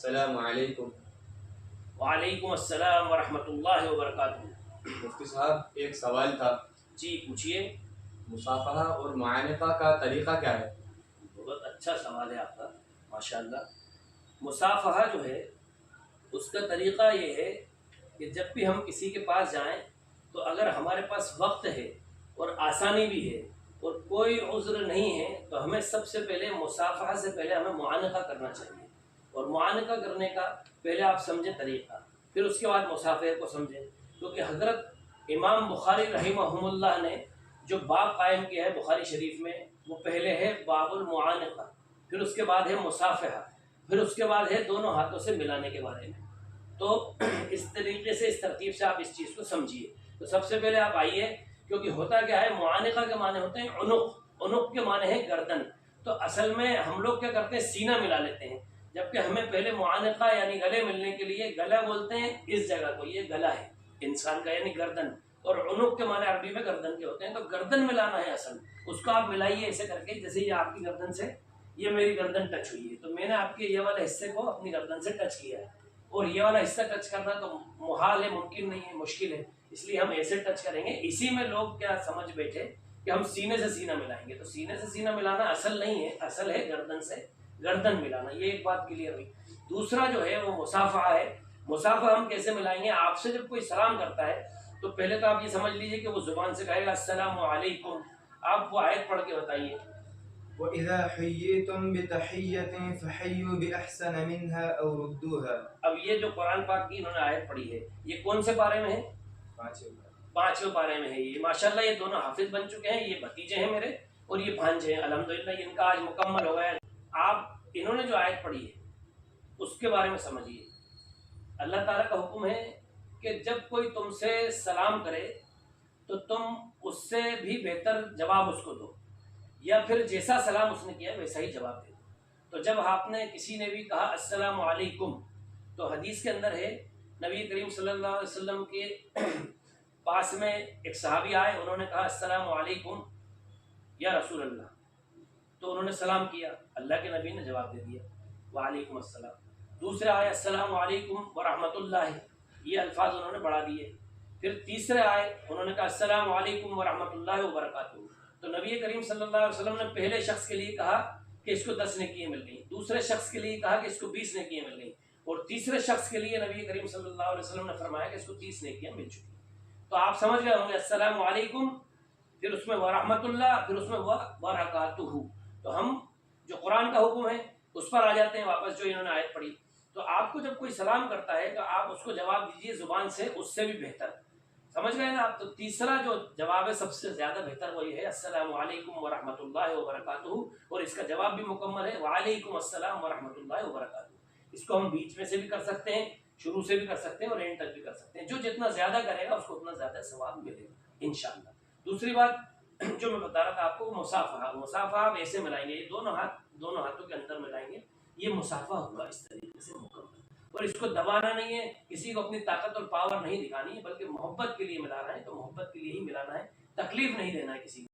السلام علیکم۔ وعلیکم السلام ورحمۃ اللہ وبرکاتہ۔ مفتی صاحب ایک سوال تھا، جی پوچھیے۔ مصافحہ اور معانقہ کا طریقہ کیا ہے؟ بہت اچھا سوال ہے آپ کا، ماشاءاللہ۔ مصافحہ جو ہے اس کا طریقہ یہ ہے کہ جب بھی ہم کسی کے پاس جائیں تو اگر ہمارے پاس وقت ہے اور آسانی بھی ہے اور کوئی عذر نہیں ہے تو ہمیں سب سے پہلے مصافحہ سے پہلے ہمیں معانقہ کرنا چاہیے، اور معانقہ کرنے کا پہلے آپ سمجھیں طریقہ، پھر اس کے بعد مصافحہ کو سمجھیں، کیونکہ حضرت امام بخاری رحمہ اللہ نے جو باب قائم کیا ہے بخاری شریف میں، وہ پہلے ہے باب المعانقہ، پھر اس کے بعد ہے مصافحہ، پھر اس کے بعد ہے دونوں ہاتھوں سے ملانے کے بارے میں۔ تو اس طریقے سے، اس ترتیب سے آپ اس چیز کو سمجھیے۔ تو سب سے پہلے آپ آئیے، کیونکہ ہوتا کیا ہے، معانقہ کے معنی ہوتے ہیں عنق، عنق کے معنی ہے گردن، تو اصل میں ہم لوگ کیا کرتے ہیں، سینہ ملا لیتے ہیں، جبکہ ہمیں پہلے معانقہ یعنی گلے ملنے کے لیے، گلا بولتے ہیں اس جگہ کو، یہ گلا ہے انسان کا یعنی گردن، اور عنق کے معنی عربی میں گردن کے ہوتے ہیں، تو گردن ملانا ہے اصل، اس کو آپ ملائیے ایسے کر کے، جیسے یہ آپ کی گردن سے یہ میری گردن ٹچ ہوئی ہے، تو میں نے آپ کے یہ والے حصے کو اپنی گردن سے ٹچ کیا ہے، اور یہ والا حصہ ٹچ کرنا تو محال ہے، ممکن نہیں ہے، مشکل ہے، اس لیے ہم ایسے ٹچ کریں گے۔ اسی میں لوگ کیا سمجھ بیٹھے کہ ہم سینے سے سینہ ملائیں گے، تو سینے سے سینہ ملانا اصل نہیں ہے، اصل ہے گردن سے گردن ملانا، یہ ایک بات کلیئر ہوئی۔ دوسرا جو ہے وہ مصافحہ ہے۔ مصافحہ ہم کیسے ملائیں گے؟ آپ سے جب کوئی سلام کرتا ہے تو پہلے تو آپ یہ سمجھ لیجئے کہ وہ زبان سے کہے گا السلام علیکم، آپ وہ آیت پڑھ کے بتائیے۔ وَإِذَا حُيِّيتُم بِتَحِيَّةٍ فَحَيُّوا بِأَحْسَنَ مِنْهَا أَوْ رُدُّوهَا۔ اب یہ جو قرآن پاک کی انہوں نے آیت پڑھی ہے، یہ کون سے پارے میں ہے؟ پانچویں پارے میں ہے۔ یہ ماشاءاللہ یہ دونوں حافظ بن چکے ہیں، یہ بھتیجے ہیں میرے اور یہ بھانجے ہیں، الحمدللہ ان کا آج مکمل ہو گیا۔ آپ انہوں نے جو آیت پڑھی ہے اس کے بارے میں سمجھیے۔ اللہ تعالیٰ کا حکم ہے کہ جب کوئی تم سے سلام کرے تو تم اس سے بھی بہتر جواب اس کو دو، یا پھر جیسا سلام اس نے کیا ویسا ہی جواب دے دو۔ تو جب آپ نے کسی نے بھی کہا السلام علیکم، تو حدیث کے اندر ہے نبی کریم صلی اللہ علیہ وسلم کے پاس میں ایک صحابی آئے، انہوں نے کہا السلام علیکم یا رسول اللہ، تو انہوں نے سلام کیا، اللہ کے نبی نے جواب دے دیا وعلیکم السلام۔ دوسرے آئے السلام علیکم ورحمۃ اللہ، یہ الفاظ انہوں نے بڑھا دیے۔ پھر تیسرے آئے، انہوں نے کہا السلام علیکم ورحمۃ اللہ وبرکاتہ، تو نبی کریم صلی اللہ علیہ وسلم نے پہلے شخص کے لیے کہا کہ اس کو 10 نیکیاں مل گئیں، دوسرے شخص کے لیے کہا کہ اس کو 20 نیکیاں مل گئیں، اور تیسرے شخص کے لیے نبی کریم صلی اللہ علیہ وسلم نے فرمایا کہ اس کو 30 نیکیاں مل چکی۔ تو آپ سمجھ گئے ہوں گے السلام علیکم، پھر اس میں ورحمۃ اللہ، پھر اس میں وبرکاتہ۔ تو ہم جو قرآن کا حکم ہے اس پر آ جاتے ہیں واپس، جو انہوں نے آیت پڑھی۔ تو آپ کو جب کوئی سلام کرتا ہے تو آپ اس کو جواب دیجئے زبان سے، اس سے بھی بہتر، سمجھ گئے نا آپ؟ تو تیسرا جو جواب ہے سب سے زیادہ بہتر وہی ہے السلام علیکم ورحمۃ اللہ وبرکاتہ، اور اس کا جواب بھی مکمل ہے وعلیکم السلام ورحمۃ اللہ وبرکاتہ۔ اس کو ہم بیچ میں سے بھی کر سکتے ہیں، شروع سے بھی کر سکتے ہیں، اور اینڈ تک بھی کر سکتے ہیں، جو جتنا زیادہ کرے گا اس کو اتنا زیادہ ثواب ملے گا انشاءاللہ۔ دوسری بات جو میں بتا رہا تھا آپ کو، مصافحہ، مصافحہ آپ ایسے ملائیں گے، یہ دونوں ہاتھوں کے اندر ملائیں گے، یہ مصافحہ ہوگا اس طریقے سے مکمل، اور اس کو دبانا نہیں ہے، کسی کو اپنی طاقت اور پاور نہیں دکھانی ہے، بلکہ محبت کے لیے ملانا ہے، تو محبت کے لیے ہی ملانا ہے، تکلیف نہیں دینا ہے کسی کو۔